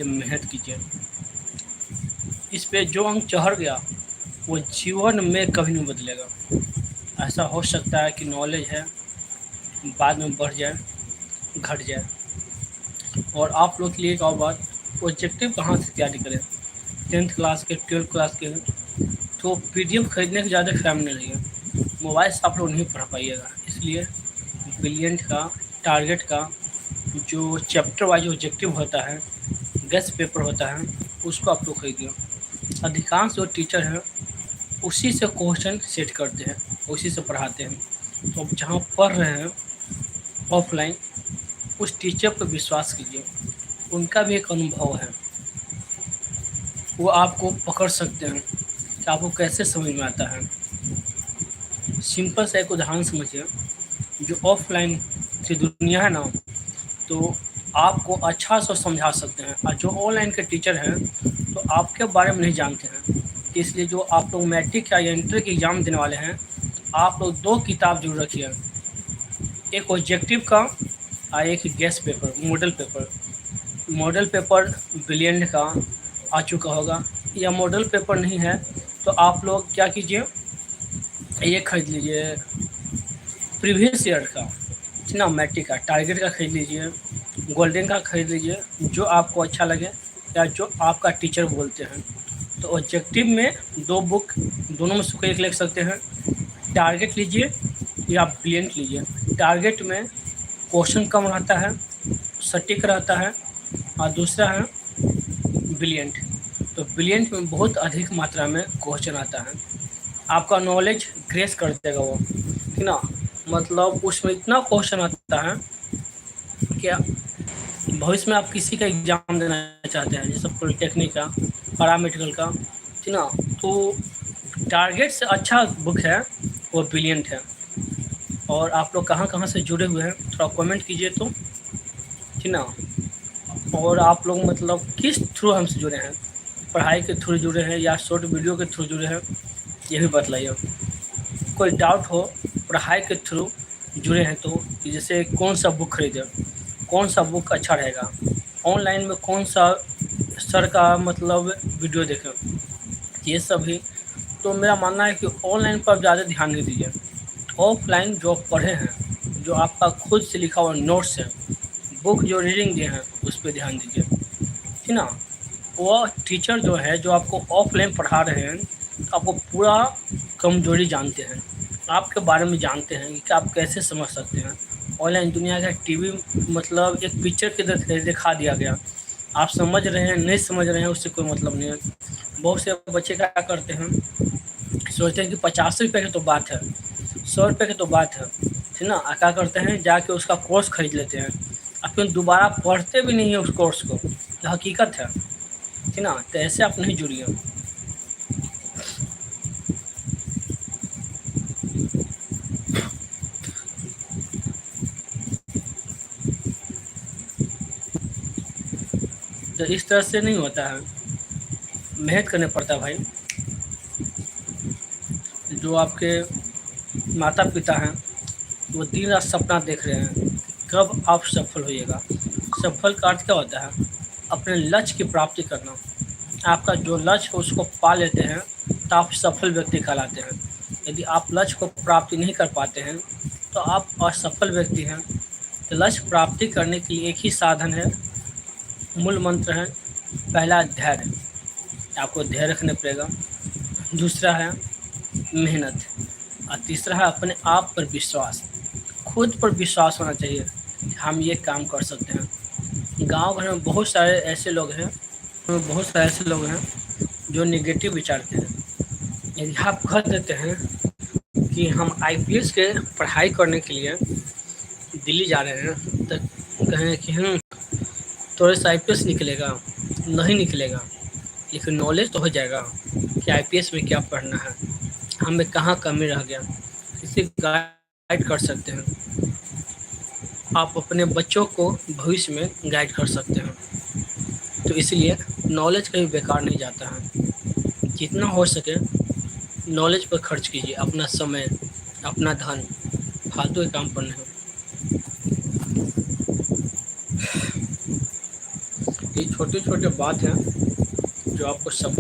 मेहनत कीजिए। इस पे जो अंक चढ़ गया वो जीवन में कभी नहीं बदलेगा। ऐसा हो सकता है कि नॉलेज है बाद में बढ़ जाए, घट जाए। और आप लोग के लिए एक और बात, ऑब्जेक्टिव कहाँ से तैयारी करें? 10th क्लास के, 12th क्लास के, तो पीडीएफ खरीदने की ज़्यादा टाइम नहीं लगेगा। मोबाइल से आप लोग नहीं पढ़ पाइएगा। इसलिए ब्रिलियंट का, टारगेट का जो चैप्टर वाइज ऑब्जेक्टिव होता है, गेस्ट पेपर होता है, उसको आप लोग खरीदिए। अधिकांश जो टीचर हैं उसी से क्वेश्चन सेट करते हैं, उसी से पढ़ाते हैं। तो आप जहाँ पढ़ रहे हैं ऑफलाइन, उस टीचर पर विश्वास कीजिए। उनका भी एक अनुभव है, वो आपको पकड़ सकते हैं कि आपको कैसे समझ में आता है। सिंपल सा एक उदाहरण समझिए, जो ऑफलाइन की दुनिया है ना, तो आपको अच्छा से समझा सकते हैं, और जो ऑनलाइन के टीचर हैं तो आपके बारे में नहीं जानते हैं। इसलिए जो आप लोग मैट्रिक या इंटर के एग्ज़ाम देने वाले हैं, आप लोग 2 किताब जरूर रखिए, एक ऑब्जेक्टिव का और एक guest paper, model paper. Model paper brilliant का आ चुका होगा, या मॉडल पेपर नहीं है तो आप लोग क्या कीजिए, ये खरीद लीजिए प्रीवियस ईयर का ना, मैट्रिक का, टारगेट का खरीद लीजिए, गोल्डन का खरीद लीजिए, जो आपको अच्छा लगे या जो आपका टीचर बोलते हैं। तो ऑब्जेक्टिव में 2 बुक, दोनों में से कोई एक ले सकते हैं। टारगेट लीजिए या ब्रिलियंट लीजिए। टारगेट में क्वेश्चन कम रहता है, सटीक रहता है, और दूसरा है ब्रिलियंट। तो ब्रिलियंट में बहुत अधिक मात्रा में क्वेश्चन आता है, आपका नॉलेज ग्रेस कर देगा वो, ठीक ना। मतलब उसमें इतना क्वेश्चन आता है कि भविष्य में आप किसी का एग्ज़ाम देना चाहते हैं, जैसे पॉलिटेक्निक का, पैरामेडिकल का, ठीक ना, तो टारगेट से अच्छा बुक है वो ब्रिलियंट है। और आप लोग कहाँ कहाँ से जुड़े हुए हैं थोड़ा कमेंट कीजिए तो, ठीक ना। और आप लोग मतलब किस थ्रू हमसे जुड़े हैं, पढ़ाई के थ्रू जुड़े हैं या शॉर्ट वीडियो के थ्रू जुड़े हैं, ये भी बतलाइए। कोई डाउट हो पढ़ाई के थ्रू जुड़े हैं तो, जैसे कौन सा बुक खरीदें, कौन सा बुक अच्छा रहेगा, ऑनलाइन में कौन सा सर का मतलब वीडियो देखें, ये सभी। तो मेरा मानना है कि ऑनलाइन पर ज़्यादा ध्यान नहीं दीजिए। ऑफलाइन जो पढ़े हैं, जो आपका खुद से लिखा हुआ नोट्स है, बुक जो रीडिंग दिए हैं, उस पर ध्यान दीजिए, ठीक ना। वो टीचर जो है जो आपको ऑफलाइन पढ़ा रहे हैं, तो आपको पूरा कमजोरी जानते हैं, आपके बारे में जानते हैं कि आप कैसे समझ सकते हैं। ऑनलाइन दुनिया का टीवी मतलब एक पिक्चर की तरह दिखा दिया गया, आप समझ रहे हैं नहीं समझ रहे हैं उससे कोई मतलब नहीं है। बहुत से बच्चे क्या करते हैं, सोचते हैं कि 50 रुपये की तो बात है, 100 रुपये की तो बात है, ठीक ना। क्या करते हैं, जाके उसका कोर्स खरीद लेते हैं, और फिर दोबारा पढ़ते भी नहीं है उस कोर्स को, ये हकीकत है, ठीक ना। तो ऐसे आप नहीं जुड़िए। तो इस तरह से नहीं होता है, मेहनत करने पड़ता है भाई। जो आपके माता पिता हैं वो दिन रात सपना देख रहे हैं कब आप सफल होइएगा। सफल का अर्थ क्या होता है, अपने लक्ष्य की प्राप्ति करना। आपका जो लक्ष्य है उसको पा लेते हैं तो आप सफल व्यक्ति कहलाते हैं। यदि आप लक्ष्य को प्राप्ति नहीं कर पाते हैं तो आप असफल व्यक्ति हैं। तो लक्ष्य प्राप्ति करने के लिए एक ही साधन है, मूल मंत्र है, पहला धैर्य, आपको धैर्य रखने पड़ेगा। दूसरा है मेहनत, और तीसरा है अपने आप पर विश्वास। खुद पर विश्वास होना चाहिए कि हम ये काम कर सकते हैं। गांव घर में बहुत सारे ऐसे लोग हैं, जो नेगेटिव विचार के हैं। यदि आप कह देते हैं कि हम आईपीएस के पढ़ाई करने के लिए दिल्ली जा रहे हैं, तो कहें कि थोड़े से आईपीएस निकलेगा, नहीं निकलेगा, लेकिन नॉलेज तो हो जाएगा कि आईपीएस में क्या पढ़ना है, हमें कहाँ कमी रह गया, इसे गाइड कर सकते हैं। आप अपने बच्चों को भविष्य में गाइड कर सकते हैं। तो इसलिए नॉलेज कहीं बेकार नहीं जाता है। जितना हो सके नॉलेज पर खर्च कीजिए, अपना समय, अपना धन, फालतू के काम पर नहीं। छोटे छोटे बात हैं जो आपको सफल